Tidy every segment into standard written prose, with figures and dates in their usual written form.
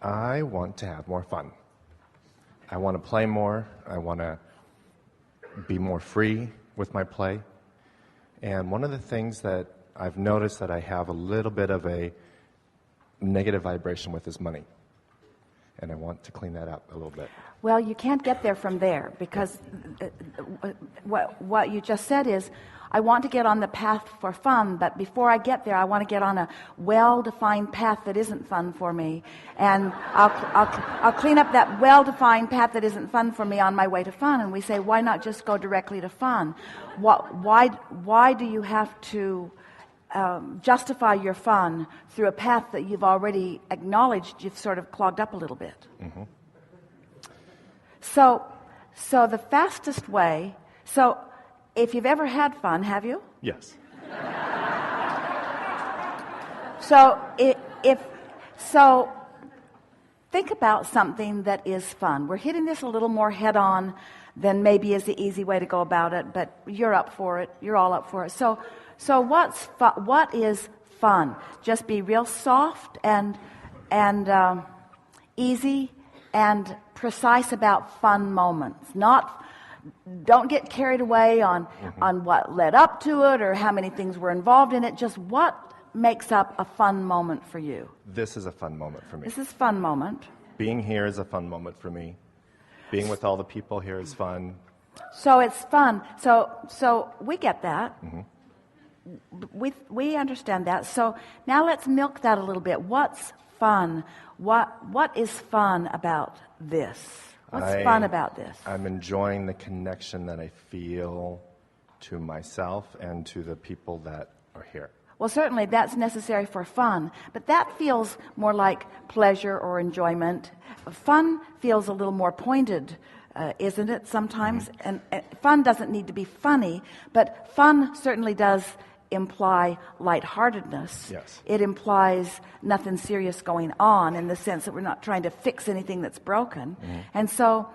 I want to have more fun. I want to play more. I want to be more free with my play. And one of the things that I've noticed that I have a little bit of a negative vibration with is money. And I want to clean that up a little bit. Well, you can't get there from there, because what you just said is, I want to get on the path for fun, but before I get there, I want to get on a well-defined path that isn't fun for me. And I'll clean up that well-defined path that isn't fun for me on my way to fun. And we say, why not just go directly to fun? Why do you have to justify your fun through a path that you've already acknowledged you've sort of clogged up a little bit? Mm-hmm. So the fastest way, if you've ever had fun, have you? Yes. So think about something that is fun. We're hitting this a little more head on than maybe is the easy way to go about it, but you're up for it. You're all up for it. So what is fun? Just be real soft and easy and precise about fun moments. Don't get carried away on what led up to it or how many things were involved in it. Just what makes up a fun moment for you? This is a fun moment for me. This is a fun moment. Being here is a fun moment for me. Being with all the people here is fun. So it's fun. So we get that. Mm-hmm. We understand that. So now let's milk that a little bit. What's fun? What is fun about this? What's fun about this? I'm enjoying the connection that I feel to myself and to the people that are here. Well, certainly that's necessary for fun, but that feels more like pleasure or enjoyment. Fun feels a little more pointed, isn't it, sometimes? Mm-hmm. And fun doesn't need to be funny, but fun certainly does imply lightheartedness. Yes. It implies nothing serious going on, in the sense that we're not trying to fix anything that's broken. Mm-hmm. And so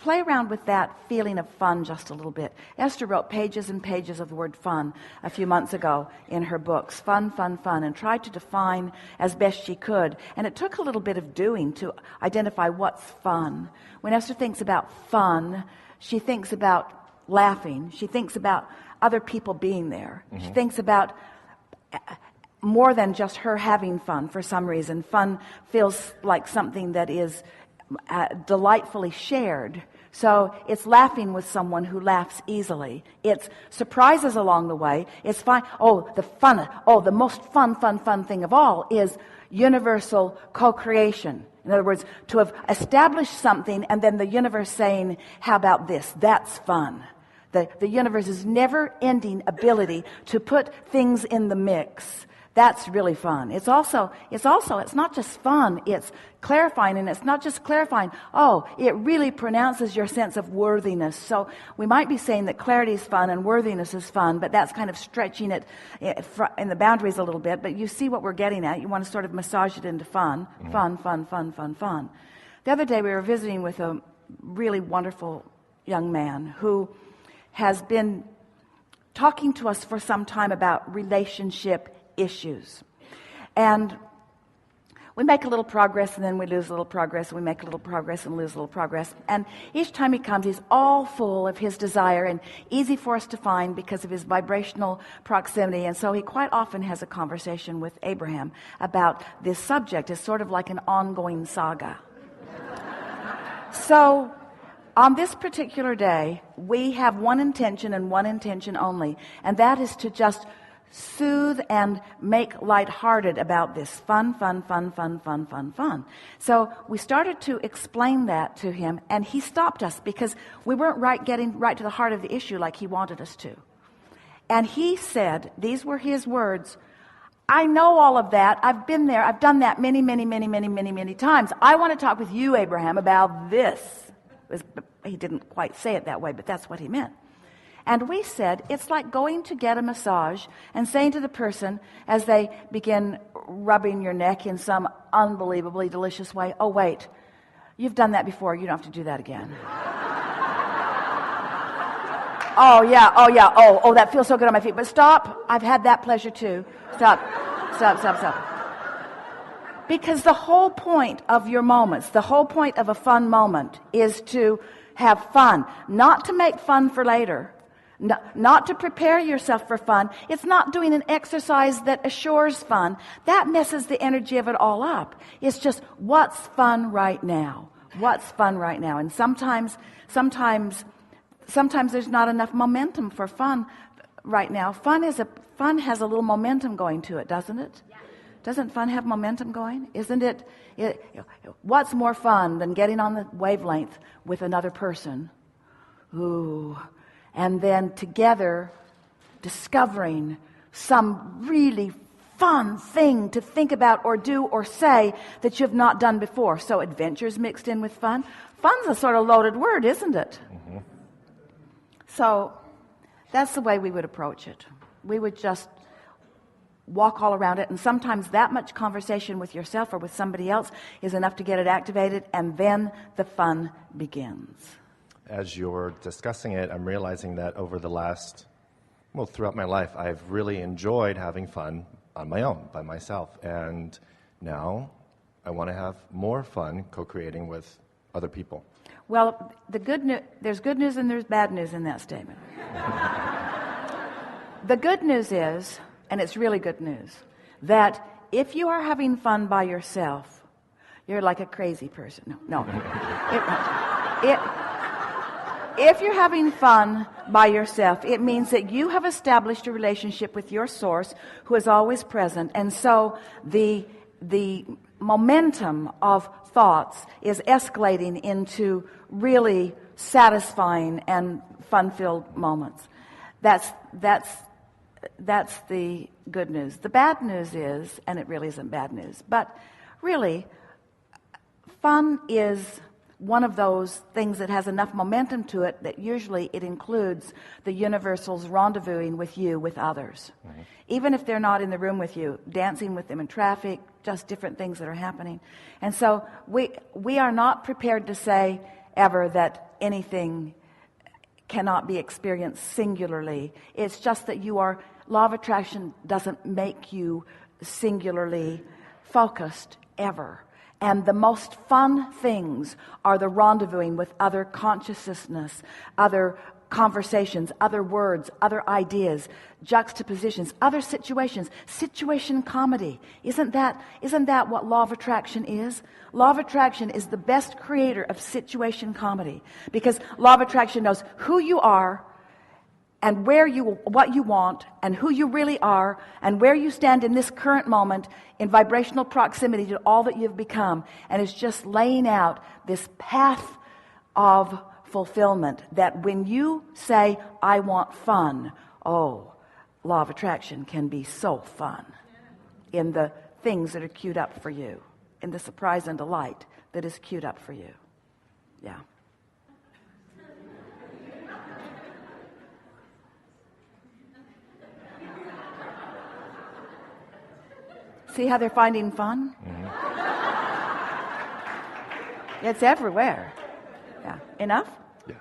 play around with that feeling of fun just a little bit. Esther wrote pages and pages of the word fun a few months ago in her books, fun, and tried to define as best she could. And it took a little bit of doing to identify what's fun. When Esther thinks about fun, she thinks about laughing. She thinks about other people being there. Mm-hmm. She thinks about more than just her having fun for some reason. Fun feels like something that is delightfully shared. So it's laughing with someone who laughs easily. It's surprises along the way. It's fun. The most fun thing of all is universal co-creation. In other words, to have established something and then the universe saying, how about this? That's fun. The universe's never-ending ability to put things in the mix. That's really fun. It's not just fun, it's clarifying, and it's not just clarifying. It really pronounces your sense of worthiness. So we might be saying that clarity is fun and worthiness is fun, but that's kind of stretching it in the boundaries a little bit. But you see what we're getting at. You want to sort of massage it into fun. Mm-hmm. Fun. The other day we were visiting with a really wonderful young man who has been talking to us for some time about relationship issues. And we make a little progress and then we lose a little progress, and we make a little progress and lose a little progress. And each time he comes, he's all full of his desire and easy for us to find because of his vibrational proximity. And so he quite often has a conversation with Abraham about this subject. It's sort of like an ongoing saga. So on this particular day, we have one intention and one intention only, and that is to just soothe and make lighthearted about this. Fun. So we started to explain that to him, and he stopped us because we weren't getting right to the heart of the issue like he wanted us to. And he said, these were his words, I know all of that. I've been there. I've done that many times. I want to talk with you, Abraham, about this. He didn't quite say it that way, but that's what he meant. And we said, it's like going to get a massage and saying to the person as they begin rubbing your neck in some unbelievably delicious way, oh, wait, you've done that before. You don't have to do that again. Oh, that feels so good on my feet. But stop. I've had that pleasure too. Stop. Because the whole point of your moments, the whole point of a fun moment is to have fun, not to make fun for later, not to prepare yourself for fun. It's not doing an exercise that assures fun. That messes the energy of it all up. It's just, what's fun right now? What's fun right now? And sometimes there's not enough momentum for fun right now. Fun has a little momentum going to it, doesn't it? Doesn't fun have momentum going? Isn't it? What's more fun than getting on the wavelength with another person? Ooh. And then together discovering some really fun thing to think about or do or say that you've not done before. So adventure's mixed in with fun. Fun's a sort of loaded word, isn't it? Mm-hmm. So that's the way we would approach it. We would just walk all around it, and sometimes that much conversation with yourself or with somebody else is enough to get it activated, and then the fun begins. As you're discussing it, I'm realizing that throughout my life, I've really enjoyed having fun on my own, by myself, and now I want to have more fun co-creating with other people. Well, there's good news and there's bad news in that statement. The good news is, and it's really good news, that if you are having fun by yourself, you're like a crazy person. No. If you're having fun by yourself, it means that you have established a relationship with your source who is always present. And so the momentum of thoughts is escalating into really satisfying and fun-filled moments. That's the good news. The bad news is, and it really isn't bad news, but really, fun is one of those things that has enough momentum to it that usually it includes the universal's rendezvousing with you, with others. Mm-hmm. Even if they're not in the room with you, dancing with them in traffic, just different things that are happening. And so we are not prepared to say ever that anything cannot be experienced singularly. It's just that law of attraction doesn't make you singularly focused ever. And the most fun things are the rendezvousing with other consciousness, other conversations, other words, other ideas, juxtapositions, other situations, situation comedy. Isn't that what law of attraction is? Law of attraction is the best creator of situation comedy, because law of attraction knows who you are and what you want and who you really are and where you stand in this current moment in vibrational proximity to all that you've become, and it's just laying out this path of fulfillment that when you say, I want fun, law of attraction can be so fun in the things that are queued up for you, in the surprise and delight that is queued up for you. Yeah. See how they're finding fun? Mm-hmm. It's everywhere. Yeah. Enough? Yeah.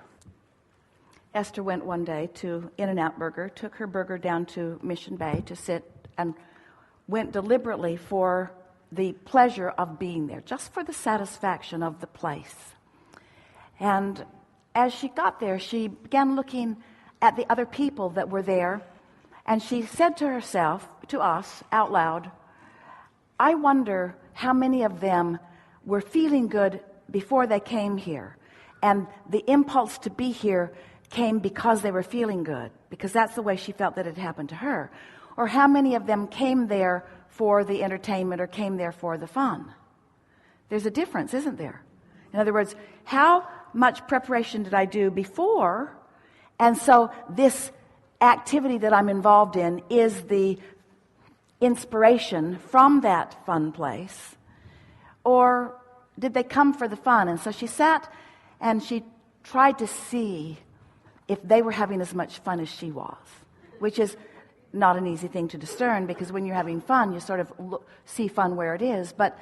Esther went one day to In-N-Out Burger, took her burger down to Mission Bay to sit, and went deliberately for the pleasure of being there, just for the satisfaction of the place. And as she got there, she began looking at the other people that were there, and she said to herself, to us, out loud, I wonder how many of them were feeling good before they came here, and the impulse to be here came because they were feeling good, because that's the way she felt that it happened to her. Or how many of them came there for the entertainment or came there for the fun? There's a difference, isn't there? In other words, how much preparation did I do before? And so this activity that I'm involved in is the inspiration from that fun place, or did they come for the fun? And so she sat and she tried to see if they were having as much fun as she was, which is not an easy thing to discern, because when you're having fun, you sort of see fun where it is. But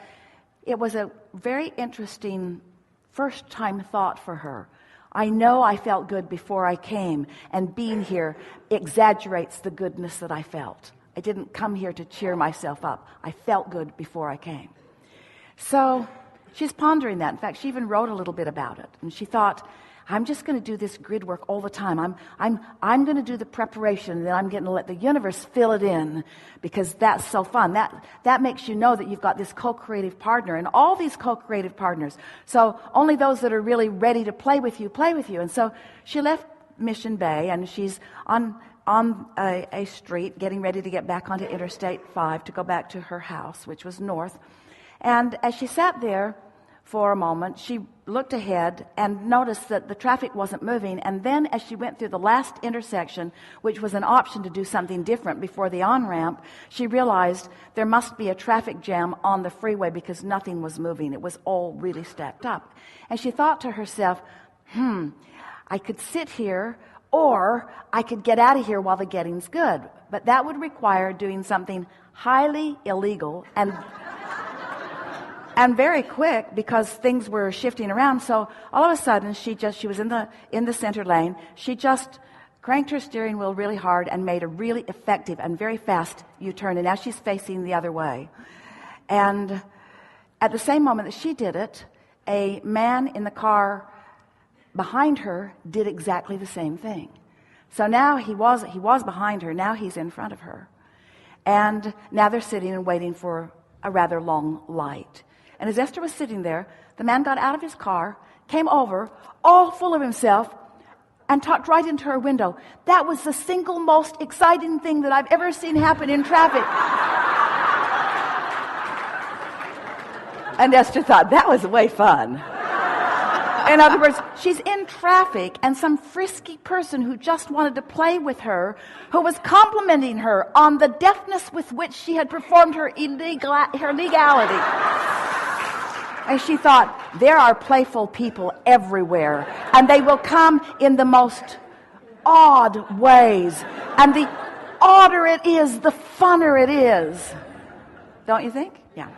it was a very interesting first-time thought for her. I know I felt good before I came, and being here exaggerates the goodness that I felt. I didn't come here to cheer myself up. I felt good before I came. So she's pondering that. In fact, she even wrote a little bit about it. And she thought, I'm just going to do this grid work all the time. I'm going to do the preparation, and then I'm going to let the universe fill it in, because that's so fun. That makes you know that you've got this co-creative partner, and all these co-creative partners. So only those that are really ready to play with you, play with you. And so she left Mission Bay, and she's on a street getting ready to get back onto Interstate 5 to go back to her house, which was north. And as she sat there for a moment, she looked ahead and noticed that the traffic wasn't moving. And then as she went through the last intersection, which was an option to do something different before the on-ramp, she realized there must be a traffic jam on the freeway because nothing was moving. It was all really stacked up. And she thought to herself, I could sit here, or I could get out of here while the getting's good. But that would require doing something highly illegal and very quick, because things were shifting around. So all of a sudden, she was in the center lane. She just cranked her steering wheel really hard and made a really effective and very fast U-turn. And now she's facing the other way. And at the same moment that she did it, a man in the car behind her did exactly the same thing. So now he was behind her. Now he's in front of her. And now they're sitting and waiting for a rather long light. And as Esther was sitting there, the man got out of his car, came over, all full of himself, and talked right into her window. That was the single most exciting thing that I've ever seen happen in traffic. And Esther thought, that was way fun. In other words, she's in traffic, and some frisky person who just wanted to play with her, who was complimenting her on the deftness with which she had performed her legality. And she thought, there are playful people everywhere, and they will come in the most odd ways. And the odder it is, the funner it is. Don't you think? Yeah.